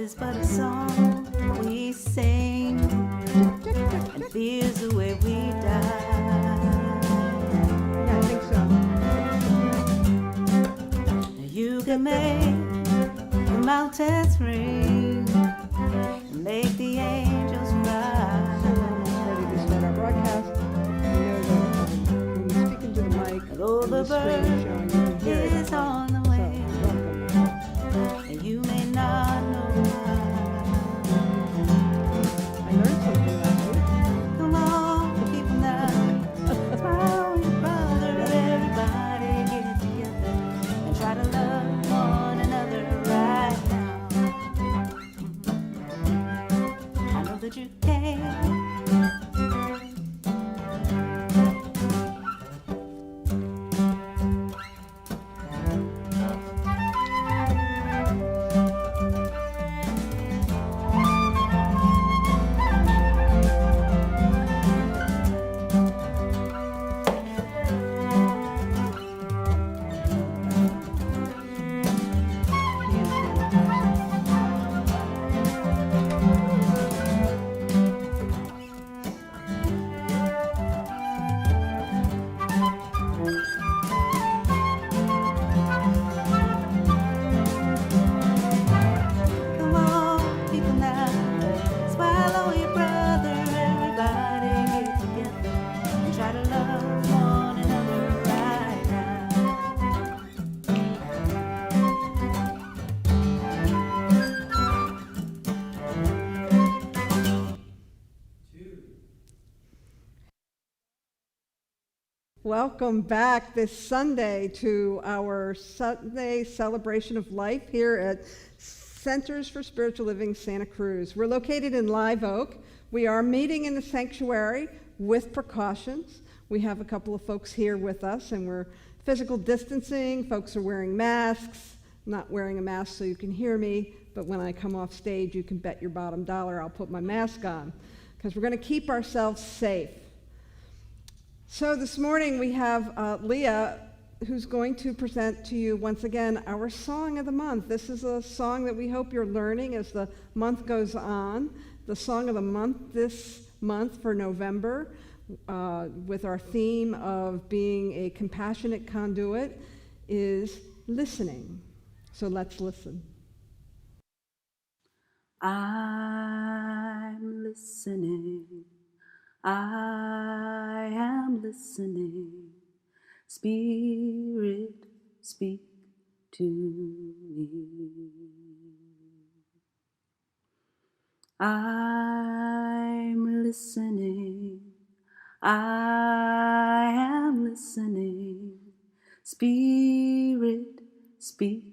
is but a song we sing, and fear's the way we die. Yeah, I think so. You can make the mountains ring, and make the angels fly. So we're almost ready to start our broadcast. You know that when you speak into the mic, Though and the the screen is showing, you can hear it. bird is on the So, way, welcome. and you may not know why. I learned something last week. Come on, people now, smile with your brother, everybody get together and try to love one another right now. I know that you can. Come on, people now, swallow your brother, everybody get together and try to love one another right now. Welcome back this Sunday to our Sunday celebration of life here at Centers for Spiritual Living Santa Cruz. We're located in Live Oak. We are meeting in the sanctuary with precautions. We have a couple of folks here with us, and we're physical distancing. Folks are wearing masks. I'm not wearing a mask so you can hear me, but when I come off stage, you can bet your bottom dollar I'll put my mask on, because we're going to keep ourselves safe. So this morning we have Lea, who's going to present to you once again our Song of the Month. This is a song that we hope you're learning as the month goes on. The Song of the Month this month for November, with our theme of being a compassionate conduit, is listening. So let's listen. I'm listening. I am listening. Spirit, speak to me. I'm listening. I am listening. Spirit, speak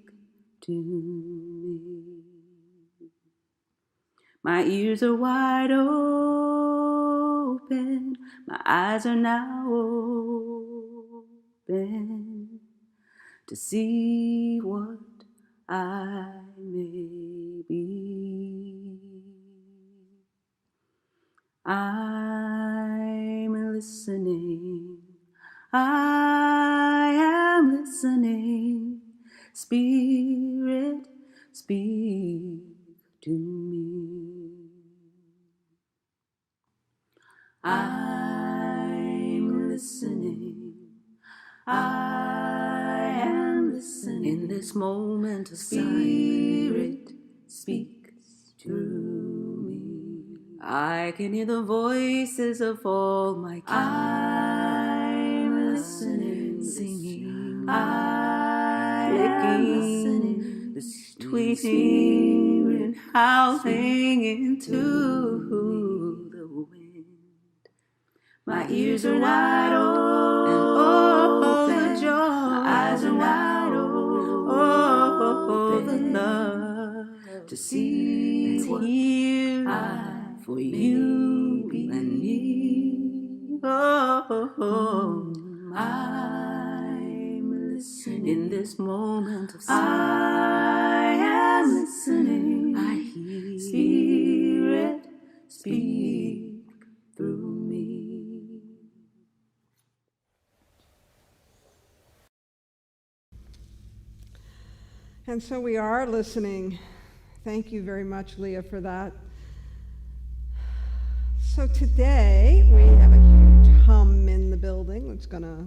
to me. My ears are wide open, my eyes are now open to see what I may be. I'm listening, I am listening. Spirit, speak to me. I'm listening, I am listening. In this moment of Spirit, speak through me. I can hear the voices of all my kind. I'm listening, singing. I am listening, the tweeting and howling into the wind. My ears are wide open, oh, the joy. My eyes are wide open, oh, the love. To see what here for you and me. Oh, I'm listening. In this moment of silence, I am listening. I hear Spirit speak through me. And so we are listening Thank you very much, Lea, for that. So today we have a huge hum in the building. It's gonna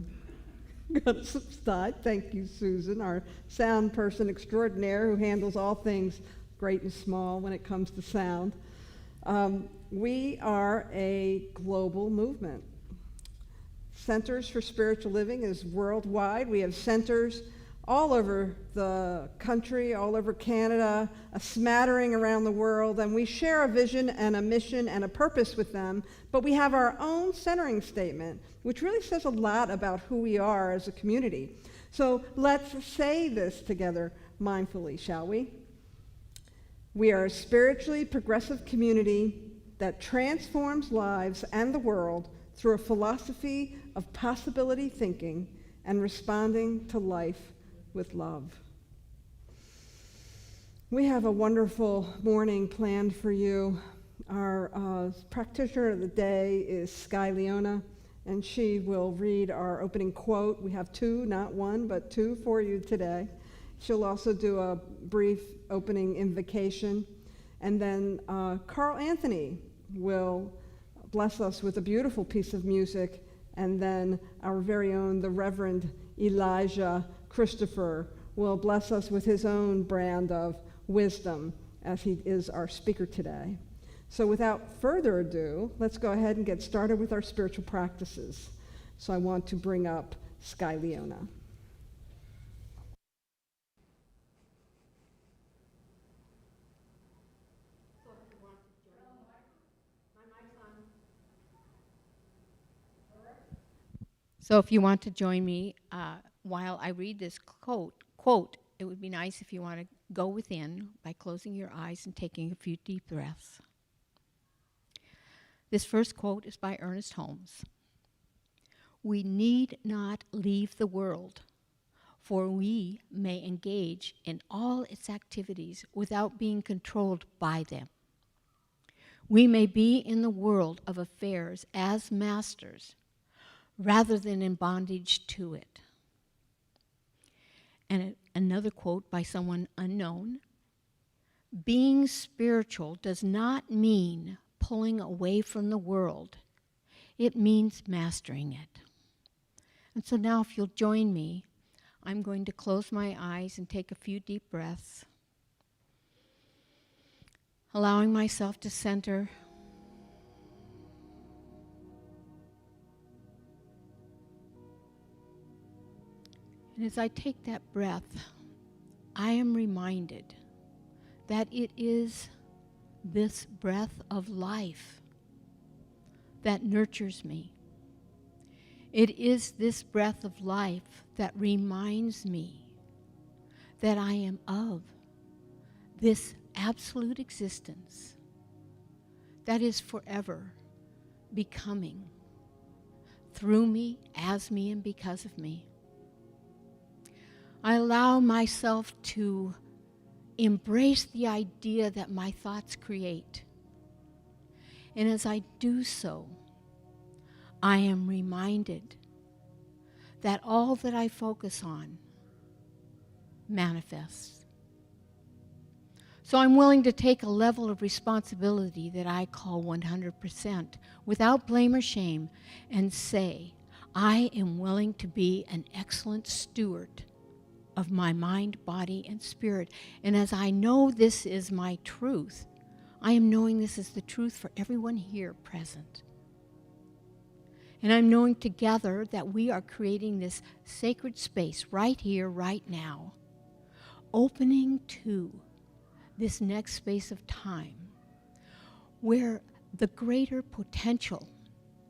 subside. Thank you, Susan, our sound person extraordinaire who handles all things great and small when it comes to sound. We are a global movement. Centers for Spiritual Living is worldwide. We have centers all over the country, all over Canada, a smattering around the world, and we share a vision and a mission and a purpose with them, but we have our own centering statement, which really says a lot about who we are as a community. So let's say this together mindfully, shall we? We are a spiritually progressive community that transforms lives and the world through a philosophy of possibility thinking and responding to life with love. We have a wonderful morning planned for you. Our practitioner of the day is Sky Leona, and she will read our opening quote. We have two, not one, but two for you today. She'll also do a brief opening invocation, and then Carl Anthony will bless us with a beautiful piece of music, and then our very own, the Reverend Elisha Christopher, will bless us with his own brand of wisdom as he is our speaker today. So without further ado, let's go ahead and get started with our spiritual practices. So I want to bring up Sky Leona. So if you want to join me while I read this quote, it would be nice if you want to go within by closing your eyes and taking a few deep breaths. This first quote is by Ernest Holmes. "We need not leave the world, for we may engage in all its activities without being controlled by them. We may be in the world of affairs as masters, rather than in bondage to it." And another quote by someone unknown. "Being spiritual does not mean pulling away from the world. It means mastering it." And so now if you'll join me, I'm going to close my eyes and take a few deep breaths, allowing myself to center. And as I take that breath, I am reminded that it is this breath of life that nurtures me. It is this breath of life that reminds me that I am of this absolute existence that is forever becoming through me, as me, and because of me. I allow myself to embrace the idea that my thoughts create. And as I do so, I am reminded that all that I focus on manifests. So I'm willing to take a level of responsibility that I call 100% without blame or shame and say, I am willing to be an excellent steward of my mind, body, and spirit. And as I know this is my truth, I am knowing this is the truth for everyone here present. And I'm knowing together that we are creating this sacred space right here, right now, opening to this next space of time where the greater potential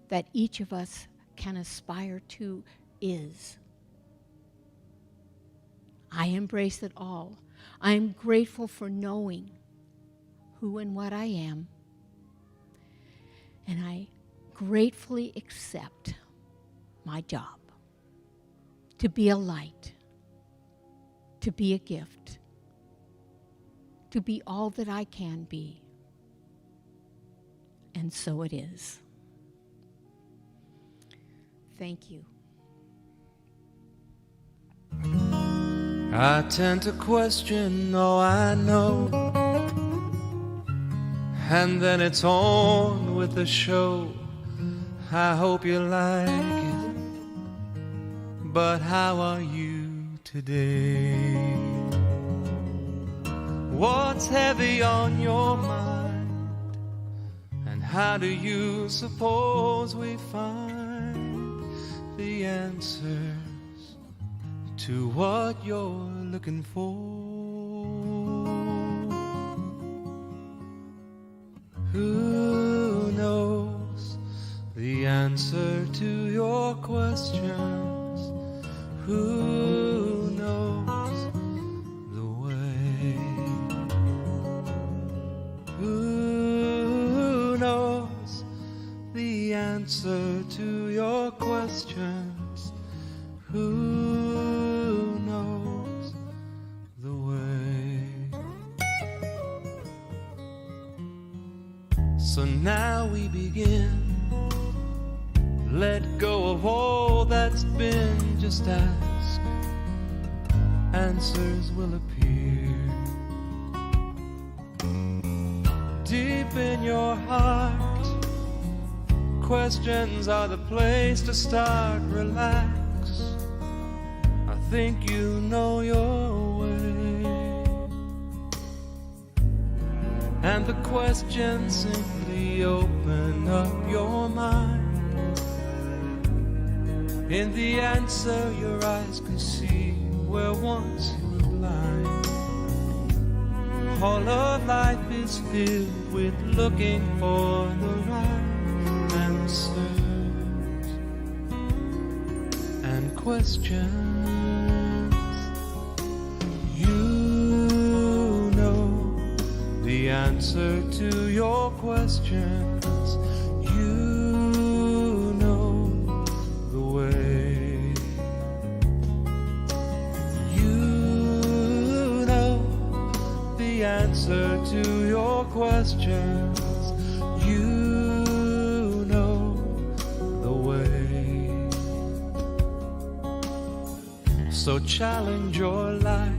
that each of us can aspire to is. I embrace it all. I am grateful for knowing who and what I am. And I gratefully accept my job to be a light, to be a gift, to be all that I can be. And so it is. Thank you. I tend to question all I know. and then it's on with the show. I hope you like it, but how are you today? What's heavy on your mind, and how do you suppose we find the answers to what you're looking for? Who knows the answer to your questions? Who knows the way? Who knows the answer to your questions? Who knows the way? So now we begin. Let go of all that's been. Just ask, answers will appear. Deep in your heart, questions are the place to start. Relax, I think you know your way. And the questions simply open up your mind. In the answer, your eyes can see where once you were blind. All of life is filled with looking for the right answers and questions. You know the answer to your questions. You know the way. You know the answer to your questions. You know the way. So challenge your life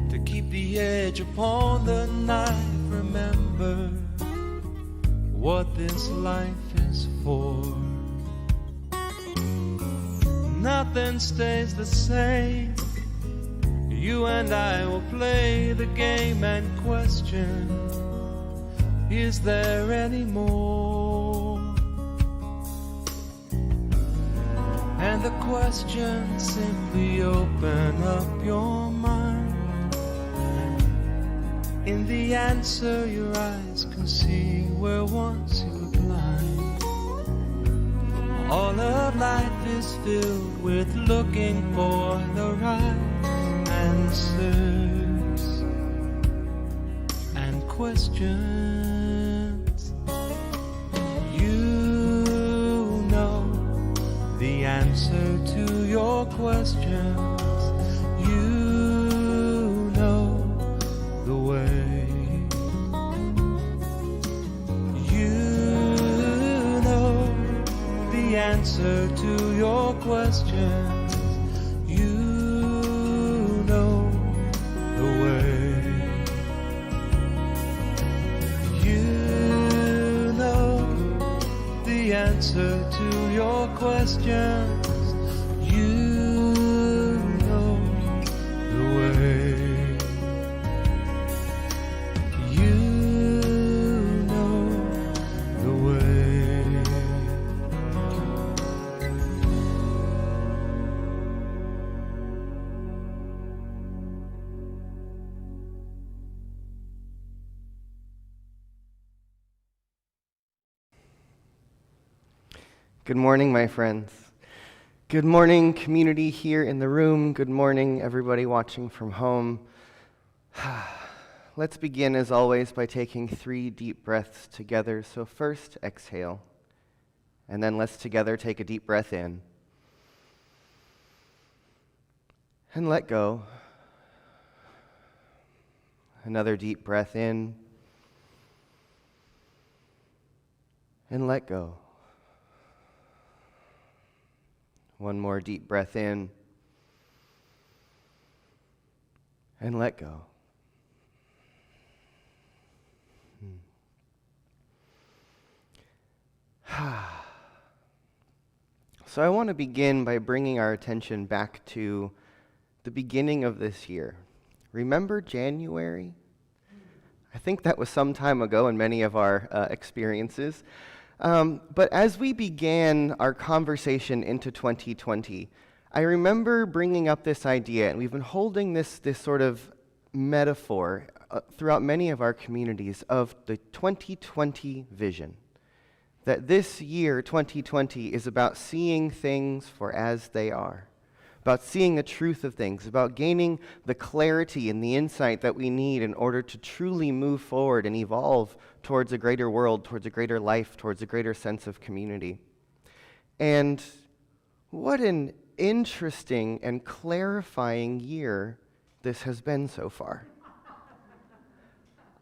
to keep the edge upon the knife. Remember what this life is for. Nothing stays the same. You and I will play the game and question, is there any more? And the questions simply open up your mind. In the answer, your eyes can see where once you were blind. All of life is filled with looking for the right answers and questions. You know the answer to your questions. You know the way. You know the answer to your questions. You know the way. You know the answer to your questions. You know the way. You know the way. Good morning, my friends. Good morning, community here in the room. Good morning, everybody watching from home. Let's begin, as always, by taking 3 deep breaths together. So first, exhale, and then let's together take a deep breath in. And let go. Another deep breath in, and let go. One more deep breath in, and let go. So I want to begin by bringing our attention back to the beginning of this year. Remember January? I think that was some time ago in many of our experiences. But as we began our conversation into 2020, I remember bringing up this idea, and we've been holding this sort of metaphor throughout many of our communities of the 2020 vision. That this year, 2020, is about seeing things for as they are, about seeing the truth of things, about gaining the clarity and the insight that we need in order to truly move forward and evolve towards a greater world, towards a greater life, towards a greater sense of community. And what an interesting and clarifying year this has been so far.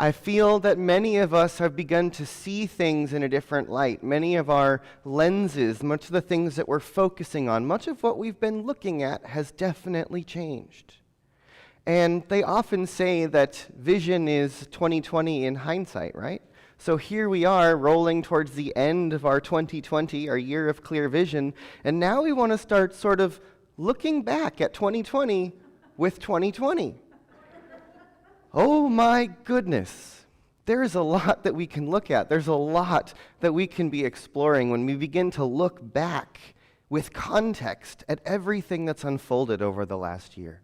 I feel that many of us have begun to see things in a different light. Many of our lenses, much of the things that we're focusing on, much of what we've been looking at has definitely changed. And they often say that vision is 20/20 in hindsight, right? So here we are rolling towards the end of our 2020, our year of clear vision, and now we want to start sort of looking back at 2020 with 2020. Oh my goodness, there's a lot that we can look at. There's a lot that we can be exploring when we begin to look back with context at everything that's unfolded over the last year.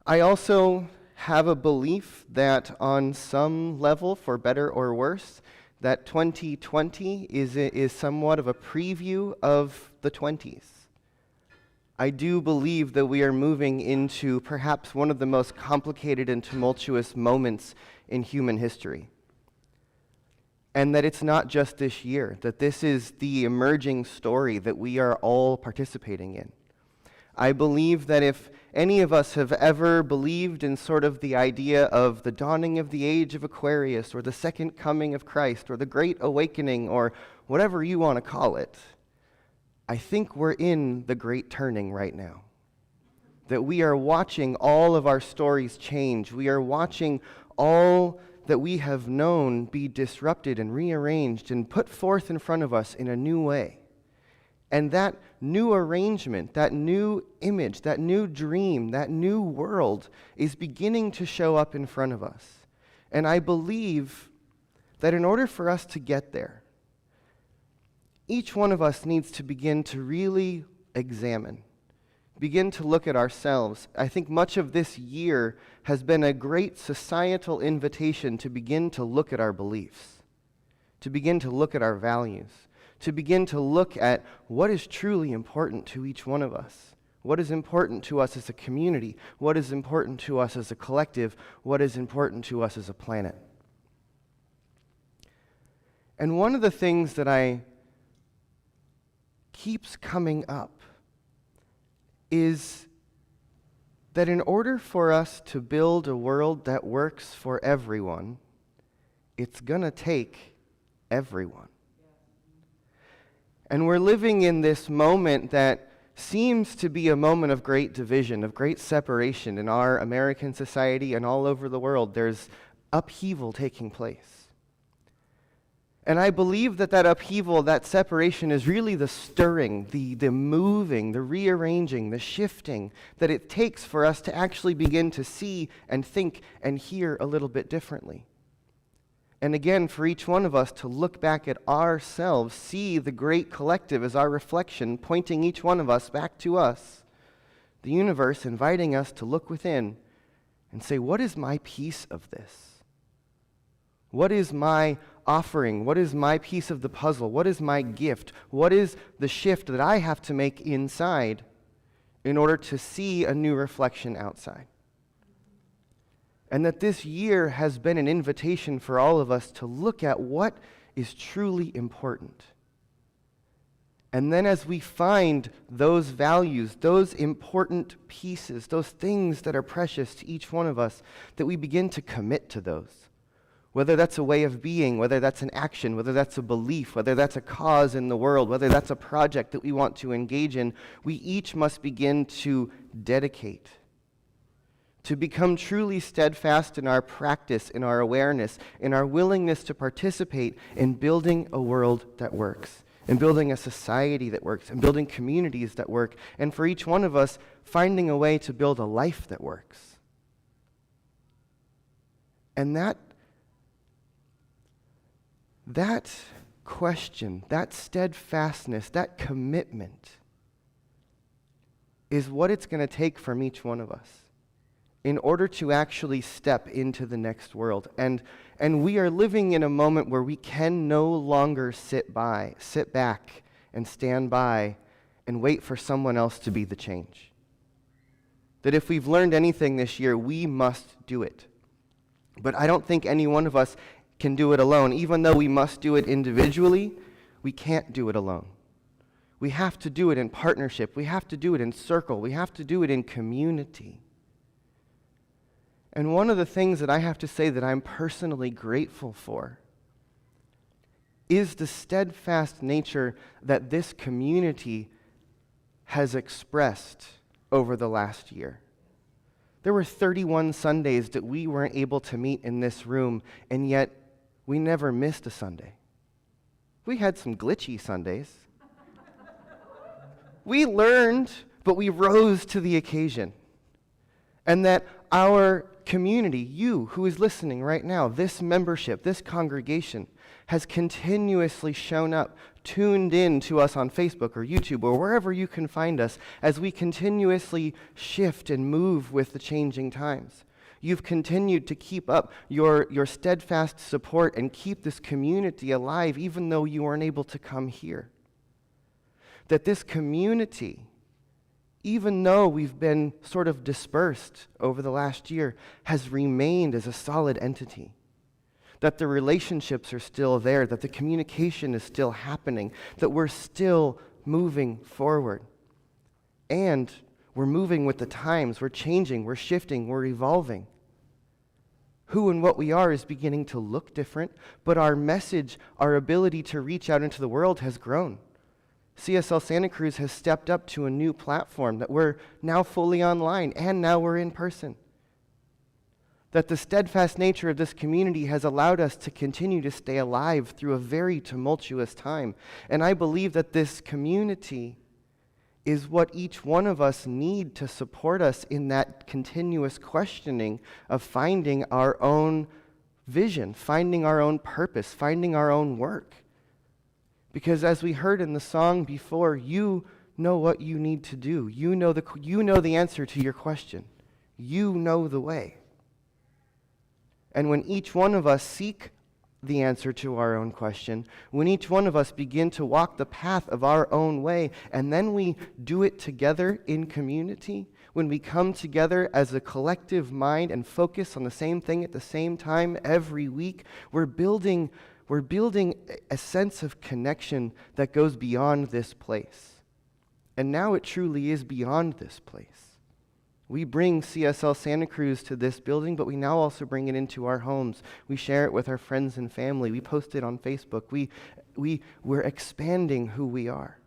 I also have a belief that on some level, for better or worse, that 2020 is somewhat of a preview of the 20s. I do believe that we are moving into perhaps one of the most complicated and tumultuous moments in human history. And that it's not just this year, that this is the emerging story that we are all participating in. I believe that if any of us have ever believed in sort of the idea of the dawning of the age of Aquarius, or the second coming of Christ, or the Great Awakening, or whatever you want to call it, I think we're in the great turning right now. That we are watching all of our stories change. We are watching all that we have known be disrupted and rearranged and put forth in front of us in a new way. And that new arrangement, that new image, that new dream, that new world is beginning to show up in front of us. And I believe that in order for us to get there, each one of us needs to begin to really examine, begin to look at ourselves. I think much of this year has been a great societal invitation to begin to look at our beliefs, to begin to look at our values, to begin to look at what is truly important to each one of us, what is important to us as a community, what is important to us as a collective, what is important to us as a planet. And one of the things that keeps coming up is that in order for us to build a world that works for everyone, it's going to take everyone. And we're living in this moment that seems to be a moment of great division, of great separation in our American society and all over the world. There's upheaval taking place. And I believe that upheaval, that separation is really the stirring, the moving, the rearranging, the shifting that it takes for us to actually begin to see and think and hear a little bit differently. And again, for each one of us to look back at ourselves, see the great collective as our reflection, pointing each one of us back to us, the universe inviting us to look within and say, what is my piece of this? What is my offering? What is my piece of the puzzle? What is my gift? What is the shift that I have to make inside in order to see a new reflection outside? And that this year has been an invitation for all of us to look at what is truly important. And then as we find those values, those important pieces, those things that are precious to each one of us, that we begin to commit to those. Whether that's a way of being, whether that's an action, whether that's a belief, whether that's a cause in the world, whether that's a project that we want to engage in, we each must begin to dedicate, to become truly steadfast in our practice, in our awareness, in our willingness to participate in building a world that works, in building a society that works, in building communities that work, and for each one of us, finding a way to build a life that works. And that question, that steadfastness, that commitment is what it's going to take from each one of us in order to actually step into the next world. And we are living in a moment where we can no longer sit back and stand by and wait for someone else to be the change. That if we've learned anything this year, we must do it. But I don't think any one of us can do it alone. Even though we must do it individually, we can't do it alone. We have to do it in partnership. We have to do it in circle. We have to do it in community. And one of the things that I have to say that I'm personally grateful for is the steadfast nature that this community has expressed over the last year. There were 31 Sundays that we weren't able to meet in this room, and yet we never missed a Sunday. We had some glitchy Sundays. We learned, but we rose to the occasion. And that our community, you who is listening right now, this membership, this congregation, has continuously shown up, tuned in to us on Facebook or YouTube or wherever you can find us as we continuously shift and move with the changing times. You've continued to keep up your steadfast support and keep this community alive even though you weren't able to come here. That this community, even though we've been sort of dispersed over the last year, has remained as a solid entity. That the relationships are still there, that the communication is still happening, that we're still moving forward. And we're moving with the times, we're changing, we're shifting, we're evolving. Who and what we are is beginning to look different, but our message, our ability to reach out into the world has grown. CSL Santa Cruz has stepped up to a new platform that we're now fully online, and now we're in person. That the steadfast nature of this community has allowed us to continue to stay alive through a very tumultuous time. And I believe that this community is what each one of us need to support us in that continuous questioning of finding our own vision, finding our own purpose, finding our own work. Because as we heard in the song before, you know what you need to do. You know the answer to your question. You know the way. And when each one of us seek the answer to our own question, when each one of us begin to walk the path of our own way, and then we do it together in community, when we come together as a collective mind and focus on the same thing at the same time every week, we're building a sense of connection that goes beyond this place. And now it truly is beyond this place. We bring CSL Santa Cruz to this building, but we now also bring it into our homes. We share it with our friends and family. We post it on Facebook. We're expanding who we are.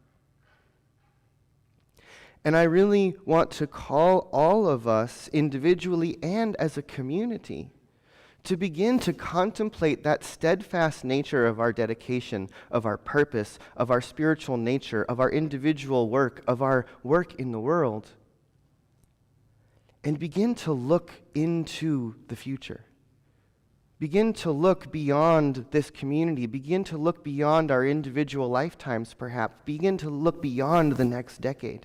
And I really want to call all of us individually and as a community to begin to contemplate that steadfast nature of our dedication, of our purpose, of our spiritual nature, of our individual work, of our work in the world, and begin to look into the future. Begin to look beyond this community. Begin to look beyond our individual lifetimes, perhaps. Begin to look beyond the next decade.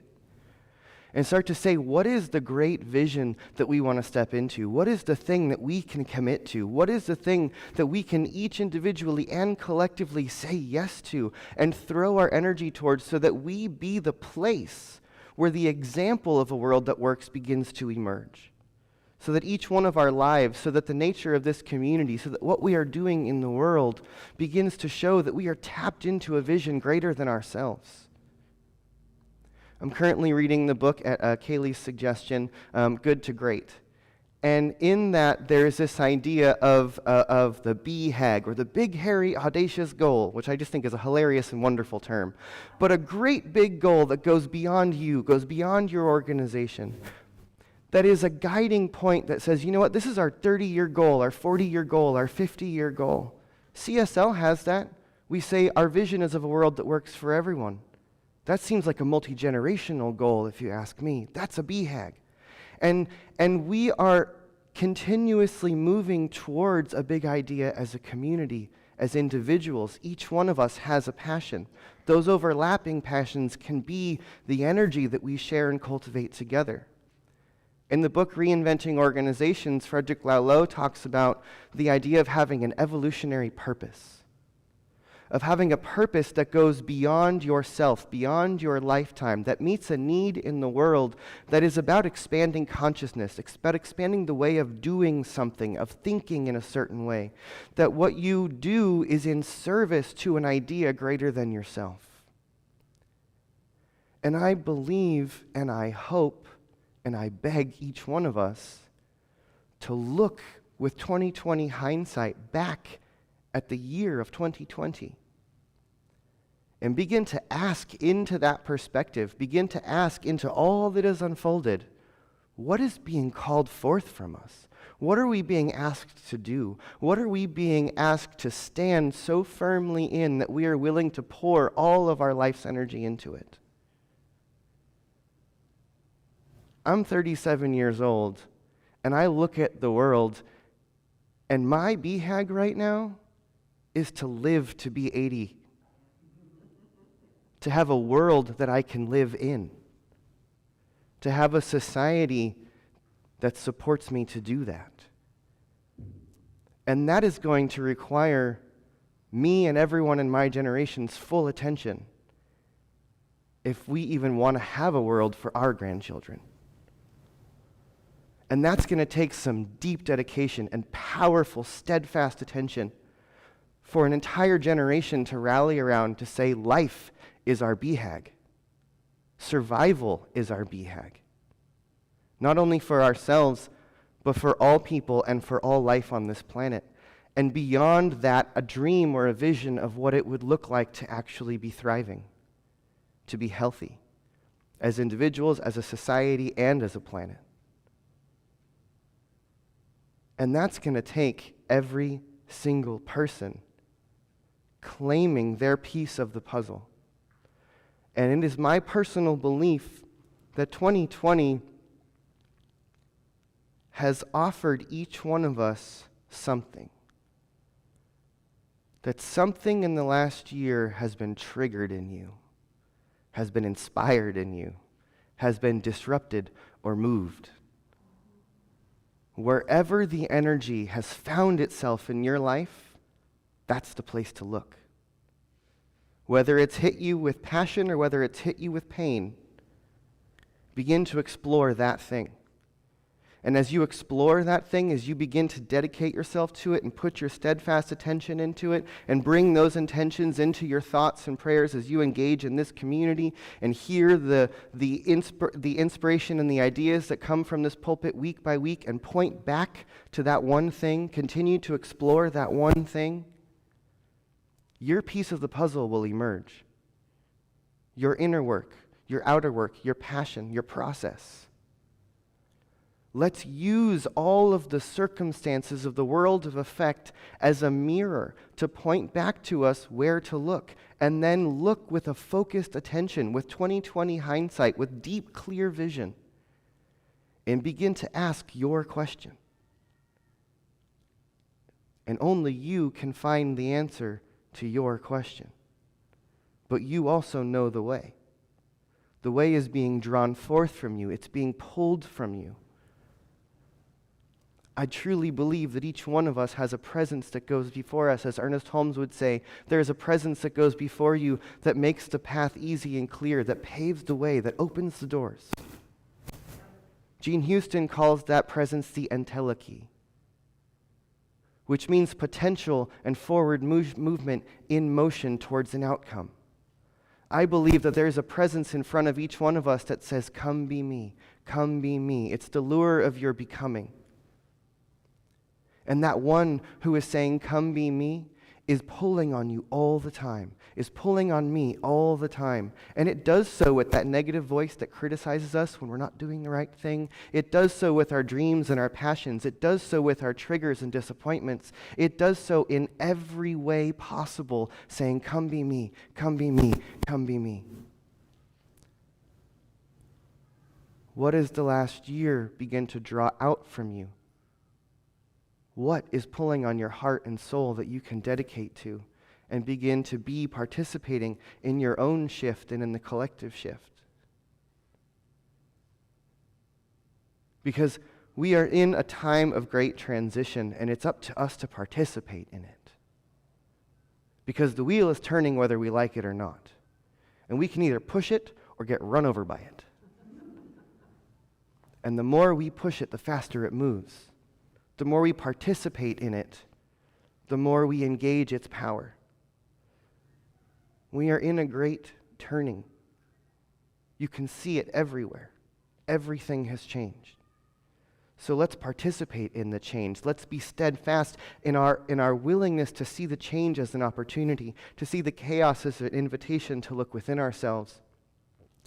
And start to say, what is the great vision that we want to step into? What is the thing that we can commit to? What is the thing that we can each individually and collectively say yes to and throw our energy towards so that we be the place where the example of a world that works begins to emerge? So that each one of our lives, so that the nature of this community, so that what we are doing in the world begins to show that we are tapped into a vision greater than ourselves. I'm currently reading the book at Kaylee's suggestion, Good to Great. And in that, there's this idea of the BHAG, or the big, hairy, audacious goal, which I just think is a hilarious and wonderful term. But a great big goal that goes beyond you, goes beyond your organization. that is a guiding point that says, you know what, this is our 30-year goal, our 40-year goal, our 50-year goal. CSL has that. We say our vision is of a world that works for everyone. That seems like a multi-generational goal, if you ask me. That's a BHAG. And we are continuously moving towards a big idea as a community, as individuals. Each one of us has a passion. Those overlapping passions can be the energy that we share and cultivate together. In the book Reinventing Organizations, Frederick Laloux talks about the idea of having an evolutionary purpose, of having a purpose that goes beyond yourself, beyond your lifetime, that meets a need in the world, that is about expanding consciousness, about expanding the way of doing something, of thinking in a certain way, that what you do is in service to an idea greater than yourself. And I believe, and I hope, and I beg each one of us to look with 2020 hindsight back at the year of 2020 and begin to ask into that perspective, begin to ask into all that is unfolded, what is being called forth from us? What are we being asked to do? What are we being asked to stand so firmly in that we are willing to pour all of our life's energy into it? I'm 37 years old, and I look at the world, and my BHAG right now is to live to be 80, to have a world that I can live in, to have a society that supports me to do that. And that is going to require me and everyone in my generation's full attention if we even want to have a world for our grandchildren. And that's going to take some deep dedication and powerful, steadfast attention for an entire generation to rally around to say life is our BHAG. Survival is our BHAG. Not only for ourselves, but for all people and for all life on this planet. And beyond that, a dream or a vision of what it would look like to actually be thriving, to be healthy, as individuals, as a society, and as a planet. And that's going to take every single person claiming their piece of the puzzle. And it is my personal belief that 2020 has offered each one of us something. That something in the last year has been triggered in you, has been inspired in you, has been disrupted or moved. Wherever the energy has found itself in your life, that's the place to look. Whether it's hit you with passion or whether it's hit you with pain, begin to explore that thing. And as you explore that thing, as you begin to dedicate yourself to it and put your steadfast attention into it and bring those intentions into your thoughts and prayers as you engage in this community and hear the inspiration and the ideas that come from this pulpit week by week and point back to that one thing, continue to explore that one thing, your piece of the puzzle will emerge. Your inner work, your outer work, your passion, your process. Let's use all of the circumstances of the world of effect as a mirror to point back to us where to look, and then look with a focused attention, with 20/20 hindsight, with deep, clear vision, and begin to ask your question. And only you can find the answer to your question. But you also know the way. The way is being drawn forth from you. It's being pulled from you. I truly believe that each one of us has a presence that goes before us. As Ernest Holmes would say, there is a presence that goes before you that makes the path easy and clear, that paves the way, that opens the doors. Gene Houston calls that presence the entelechy, which means potential and forward movement in motion towards an outcome. I believe that there is a presence in front of each one of us that says, come be me, come be me. It's the lure of your becoming. And that one who is saying, come be me, is pulling on you all the time, is pulling on me all the time. And it does so with that negative voice that criticizes us when we're not doing the right thing. It does so with our dreams and our passions. It does so with our triggers and disappointments. It does so in every way possible, saying, come be me, come be me, come be me. What has the last year begin to draw out from you? What is pulling on your heart and soul that you can dedicate to and begin to be participating in your own shift and in the collective shift? Because we are in a time of great transition, and it's up to us to participate in it. Because the wheel is turning whether we like it or not. And we can either push it or get run over by it. And the more we push it, the faster it moves. The more we participate in it, the more we engage its power. We are in a great turning. You can see it everywhere. Everything has changed. So let's participate in the change. Let's be steadfast in our willingness to see the change as an opportunity, to see the chaos as an invitation to look within ourselves,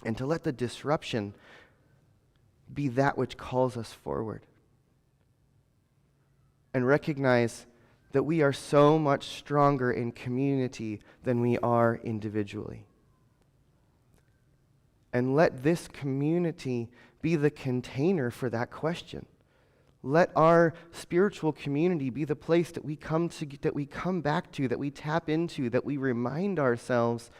and to let the disruption be that which calls us forward. And recognize that we are so much stronger in community than we are individually. And let this community be the container for that question. Let our spiritual community be the place that we come back to, that we tap into, that we remind ourselves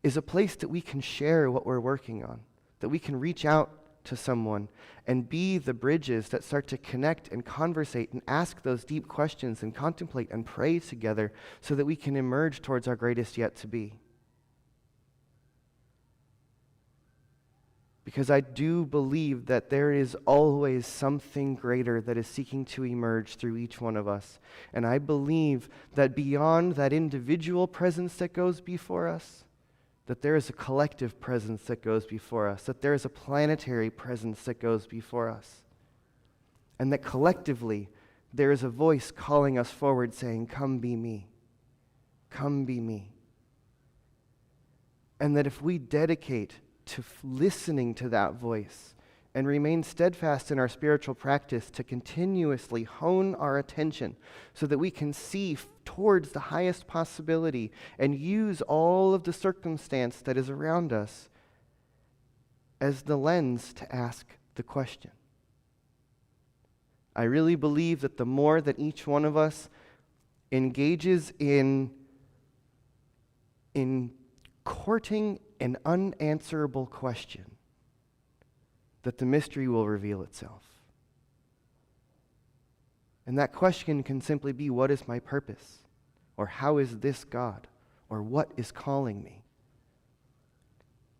is a place that we can share what we're working on, that we can reach out to someone and be the bridges that start to connect and conversate and ask those deep questions and contemplate and pray together so that we can emerge towards our greatest yet to be. Because I do believe that there is always something greater that is seeking to emerge through each one of us. And I believe that beyond that individual presence that goes before us, that there is a collective presence that goes before us, that there is a planetary presence that goes before us, and that collectively there is a voice calling us forward saying, come be me, come be me. And that if we dedicate to listening to that voice and remain steadfast in our spiritual practice to continuously hone our attention so that we can see towards the highest possibility and use all of the circumstance that is around us as the lens to ask the question. I really believe that the more that each one of us engages in courting an unanswerable question, that the mystery will reveal itself. And that question can simply be, what is my purpose? Or how is this God? Or what is calling me?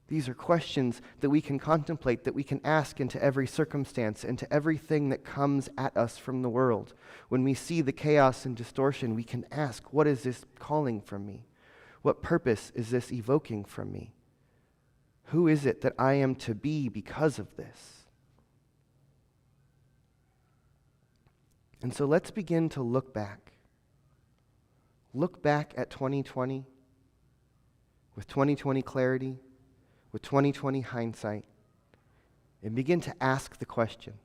These are questions that we can contemplate, that we can ask into every circumstance, into everything that comes at us from the world. When we see the chaos and distortion, we can ask, what is this calling from me? What purpose is this evoking from me? Who is it that I am to be because of this? And so let's begin to look back. Look back at 2020 with 2020 clarity, with 2020 hindsight, and begin to ask the question.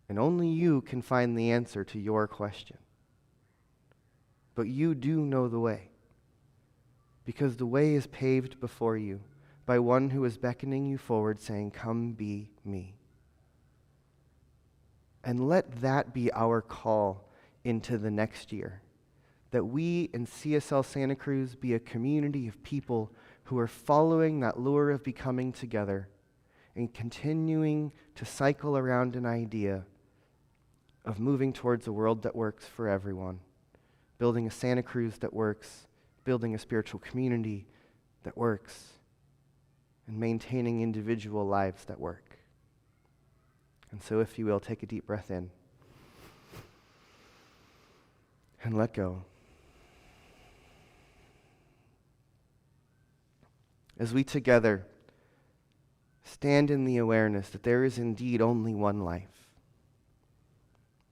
And only you can find the answer to your question. But you do know the way, because the way is paved before you by one who is beckoning you forward, saying, come be me. And let that be our call into the next year, that we in CSL Santa Cruz be a community of people who are following that lure of becoming together and continuing to cycle around an idea of moving towards a world that works for everyone, building a Santa Cruz that works, building a spiritual community that works, and maintaining individual lives that work. And so, if you will, take a deep breath in and let go. As we together stand in the awareness that there is indeed only one life,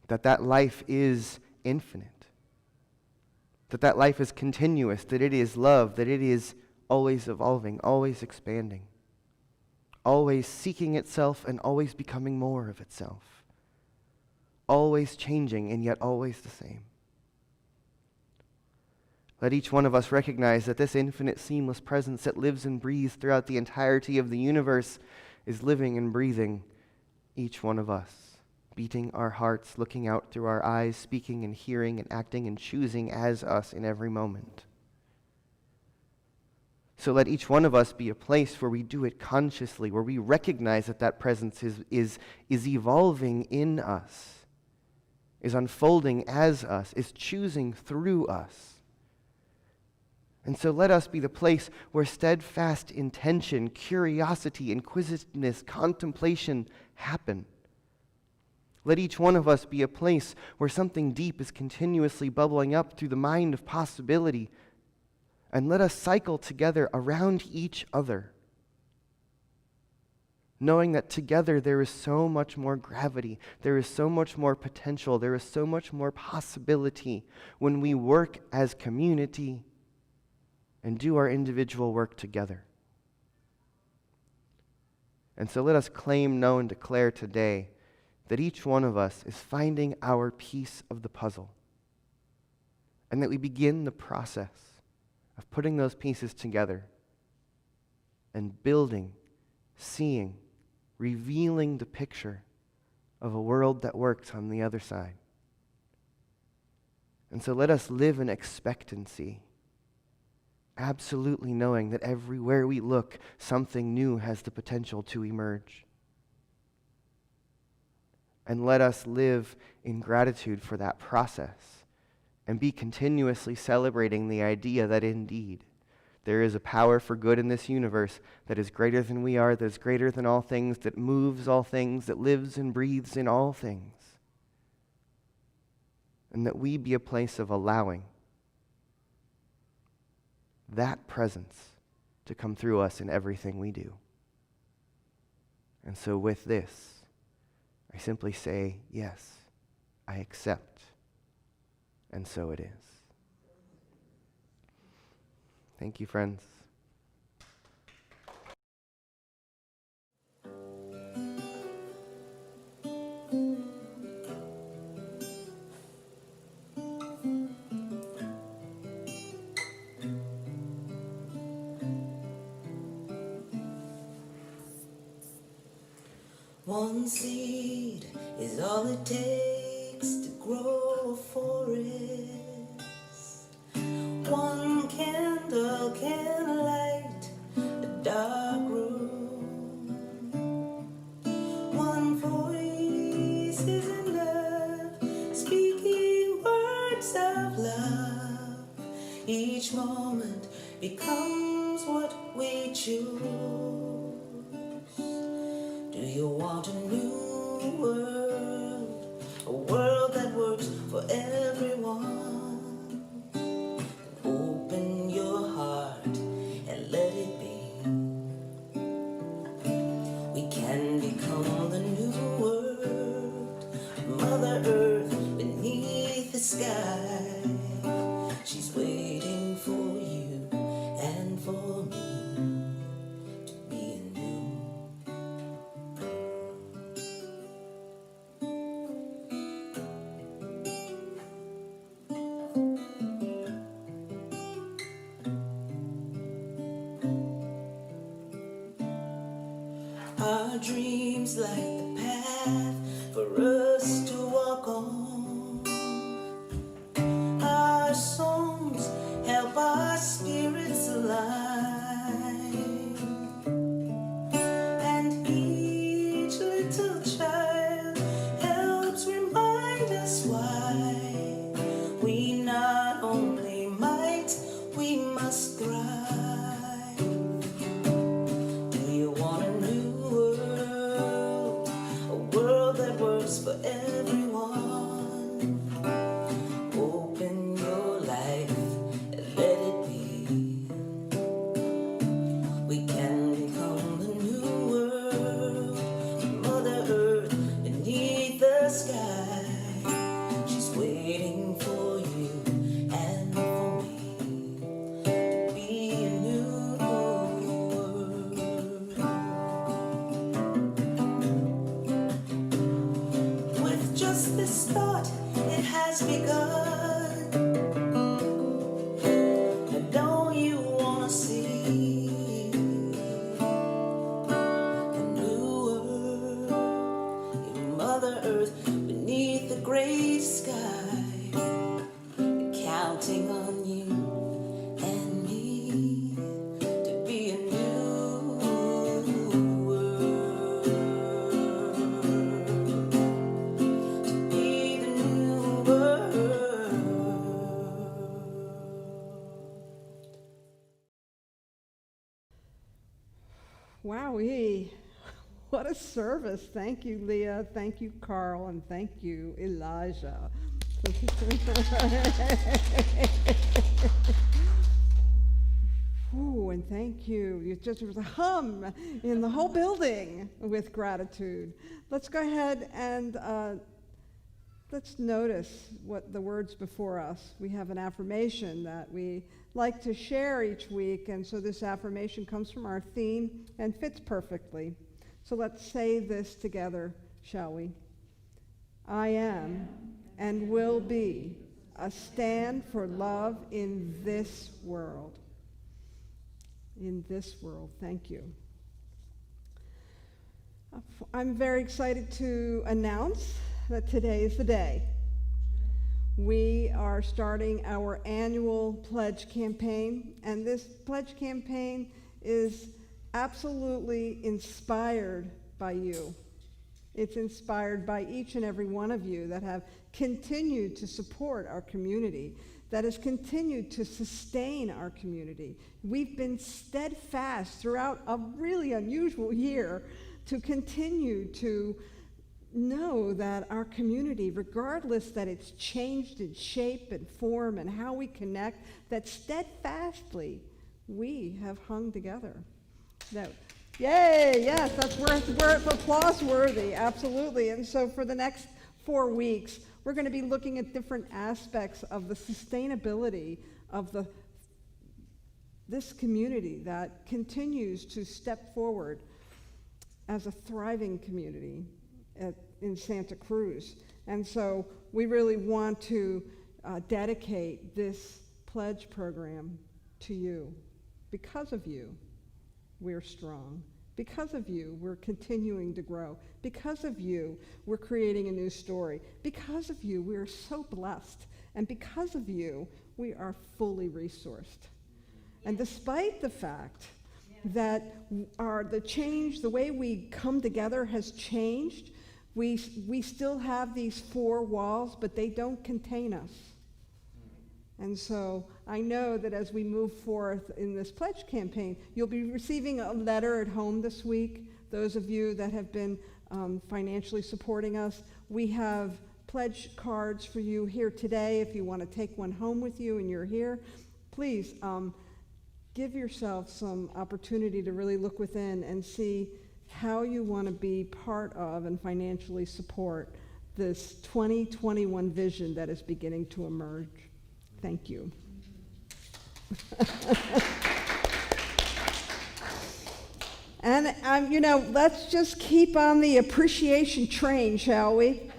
that life is infinite, that life is continuous, that it is love, that it is always evolving, always expanding, always seeking itself and always becoming more of itself, always changing and yet always the same. Let each one of us recognize that this infinite, seamless presence that lives and breathes throughout the entirety of the universe is living and breathing each one of us, beating our hearts, looking out through our eyes, speaking and hearing and acting and choosing as us in every moment. So let each one of us be a place where we do it consciously, where we recognize that that presence is evolving in us, is unfolding as us, is choosing through us. And so let us be the place where steadfast intention, curiosity, inquisitiveness, contemplation happen. Let each one of us be a place where something deep is continuously bubbling up through the mind of possibility. And let us cycle together around each other, knowing that together there is so much more gravity, there is so much more potential, there is so much more possibility when we work as community and do our individual work together. And so let us claim, know, and declare today that each one of us is finding our piece of the puzzle, and that we begin the process of putting those pieces together and building, seeing, revealing the picture of a world that works on the other side. And so let us live in expectancy, absolutely knowing that everywhere we look, something new has the potential to emerge. And let us live in gratitude for that process and be continuously celebrating the idea that indeed there is a power for good in this universe that is greater than we are, that is greater than all things, that moves all things, that lives and breathes in all things. And that we be a place of allowing that presence to come through us in everything we do. And so with this, I simply say, yes, I accept, and so it is. Thank you, friends. One seed is all it takes to grow a forest. One candle can light a dark room. One voice is enough, speaking words of love. Each moment becomes what we choose. Do you want a new world? A world that works for everyone? Open your heart and let it be. We can become the new world. Mother Earth beneath the sky. She's waiting for you and for me. Our dreams light the path for us to walk on. Our songs help our spirits align. And each little child helps remind us why we not only might, we must thrive. For everyone, open your life and let it be. We can become the new world. Mother Earth beneath the sky, she's waiting for you and for just this thought, it has begun. Don't you wanna see a new world in Mother Earth beneath the gray sky, counting on you and me to be a new world, to be the new world. Wowee. What a service. Thank you, Lea. Thank you, Carl. And thank you, Elijah. Ooh, and thank you. There was a hum in the whole building with gratitude. Let's go ahead and let's notice what the words before us. We have an affirmation that we like to share each week, and so this affirmation comes from our theme and fits perfectly. So let's say this together, shall we? I am and will be a stand for love in this world. In this world. Thank you. I'm very excited to announce that today is the day. We are starting our annual pledge campaign, and this pledge campaign is absolutely inspired by you. It's inspired by each and every one of you that have continued to support our community, that has continued to sustain our community. We've been steadfast throughout a really unusual year to continue to know that our community, regardless that it's changed in shape and form and how we connect, that steadfastly we have hung together. That, yay, yes, that's worth applause worthy, absolutely. And so for the next 4 weeks, we're going to be looking at different aspects of the sustainability of this community that continues to step forward as a thriving community in Santa Cruz. And so we really want to dedicate this pledge program to you. Because of you, we're strong. Because of you, we're continuing to grow. Because of you, we're creating a new story. Because of you, we are so blessed. And because of you, we are fully resourced. And despite the fact that the way we come together has changed, we still have these 4 walls, but they don't contain us. And so I know that as we move forth in this pledge campaign, you'll be receiving a letter at home this week. Those of you that have been financially supporting us, we have pledge cards for you here today. If you want to take one home with you and you're here, please give yourself some opportunity to really look within and see how you want to be part of and financially support this 2021 vision that is beginning to emerge. Thank you. And, let's just keep on the appreciation train, shall we?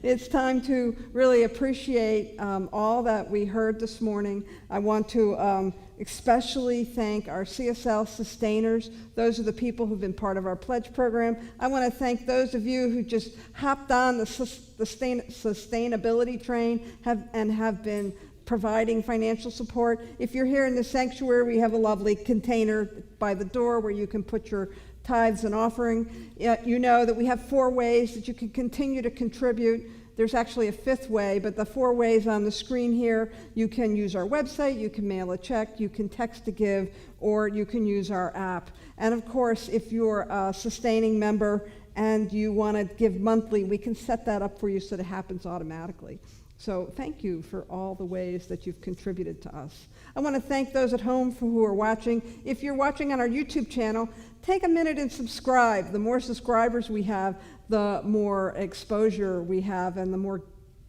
It's time to really appreciate all that we heard this morning. I want to especially thank our CSL sustainers. Those are the people who've been part of our pledge program. I want to thank those of you who just hopped on the sustainability train and have been providing financial support. If you're here in the sanctuary, we have a lovely container by the door where you can put your tithes and offering. You know that we have 4 ways that you can continue to contribute. There's actually a 5th way, but the 4 ways on the screen here, you can use our website, you can mail a check, you can text to give, or you can use our app. And of course, if you're a sustaining member and you want to give monthly, we can set that up for you so that it happens automatically. So thank you for all the ways that you've contributed to us. I want to thank those at home who are watching. If you're watching on our YouTube channel, take a minute and subscribe. The more subscribers we have, the more exposure we have and the more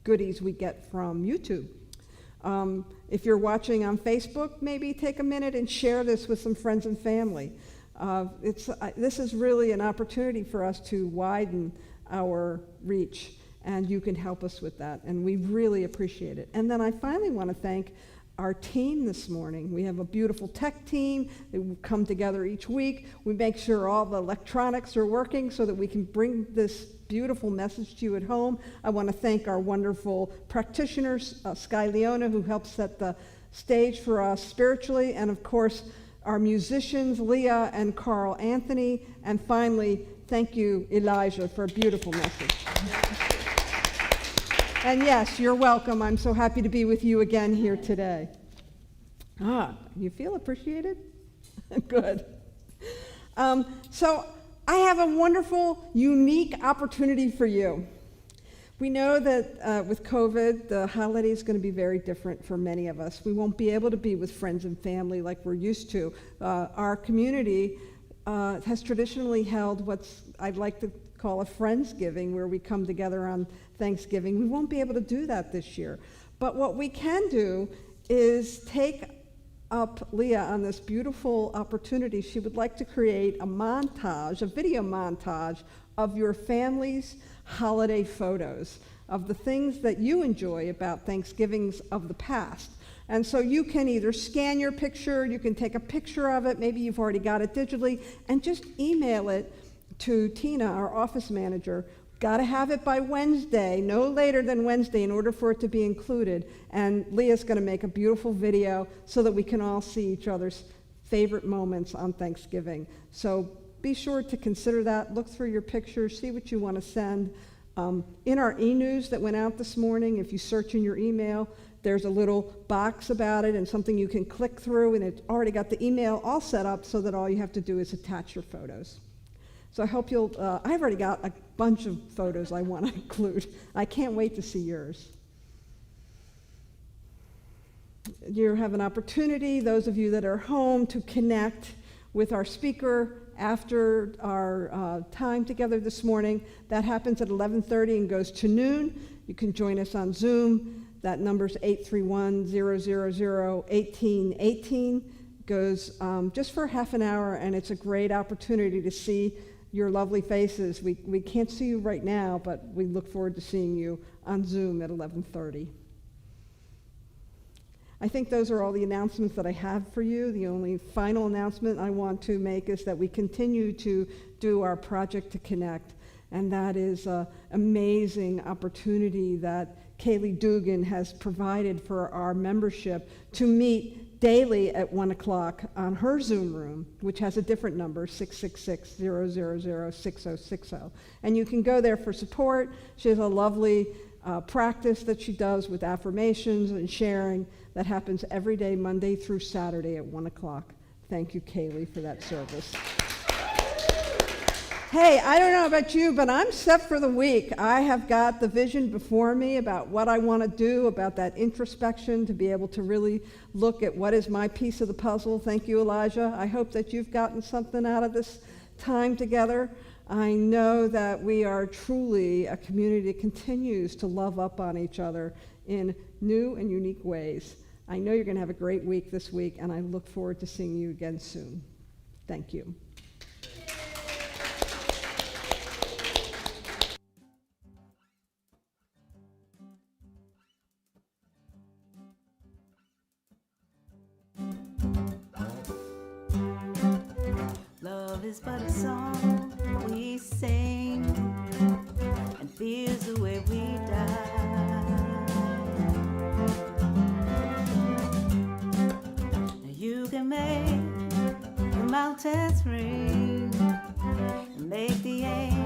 goodies we get from YouTube. If you're watching on Facebook, maybe take a minute and share this with some friends and family. This is really an opportunity for us to widen our reach. and you can help us with that, and we really appreciate it. And then I finally want to thank our team this morning. We have a beautiful tech team that come together each week. We make sure all the electronics are working so that we can bring this beautiful message to you at home. I want to thank our wonderful practitioners, Sky Leona, who helps set the stage for us spiritually, and of course, our musicians, Lea and Carl Anthony, and finally, thank you, Elijah, for a beautiful message. And yes, you're welcome. I'm so happy to be with you again here today. You feel appreciated? Good. So I have a wonderful, unique opportunity for you. We know that with COVID, the holiday is going to be very different for many of us. We won't be able to be with friends and family like we're used to. Our community has traditionally held what's I'd like to call a Friendsgiving, where we come together on Thanksgiving. We won't be able to do that this year. But what we can do is take up Lea on this beautiful opportunity. She would like to create a montage, a video montage of your family's holiday photos, of the things that you enjoy about Thanksgivings of the past. And so you can either scan your picture, you can take a picture of it, maybe you've already got it digitally, and just email it to Tina, our office manager. Got to have it by Wednesday, no later than Wednesday, in order for it to be included. And Leah's going to make a beautiful video so that we can all see each other's favorite moments on Thanksgiving. So be sure to consider that. Look through your pictures, see what you want to send. In our e-news that went out this morning, if you search in your email, there's a little box about it and something you can click through, and it's already got the email all set up so that all you have to do is attach your photos. So I hope you'll, I've already got a bunch of photos I want to include. I can't wait to see yours. You have an opportunity, those of you that are home, to connect with our speaker after our time together this morning. That happens at 11:30 and goes to noon. You can join us on Zoom. That number's 831-000-1818. Goes just for half an hour, and it's a great opportunity to see your lovely faces. We can't see you right now, but we look forward to seeing you on Zoom at 11:30. I think those are all the announcements that I have for you. The only final announcement I want to make is that we continue to do our Project to Connect, and that is an amazing opportunity that Kaylee Dugan has provided for our membership to meet daily at 1 o'clock on her Zoom room, which has a different number, 666-000-6060. And you can go there for support. She has a lovely practice that she does with affirmations and sharing that happens every day, Monday through Saturday at 1 o'clock. Thank you, Kaylee, for that service. Hey, I don't know about you, but I'm set for the week. I have got the vision before me about what I want to do, about that introspection, to be able to really look at what is my piece of the puzzle. Thank you, Elijah. I hope that you've gotten something out of this time together. I know that we are truly a community that continues to love up on each other in new and unique ways. I know you're going to have a great week this week, and I look forward to seeing you again soon. Thank you. Love is but a song we sing, and fear's the way we die. You can make the mountains ring and make the angels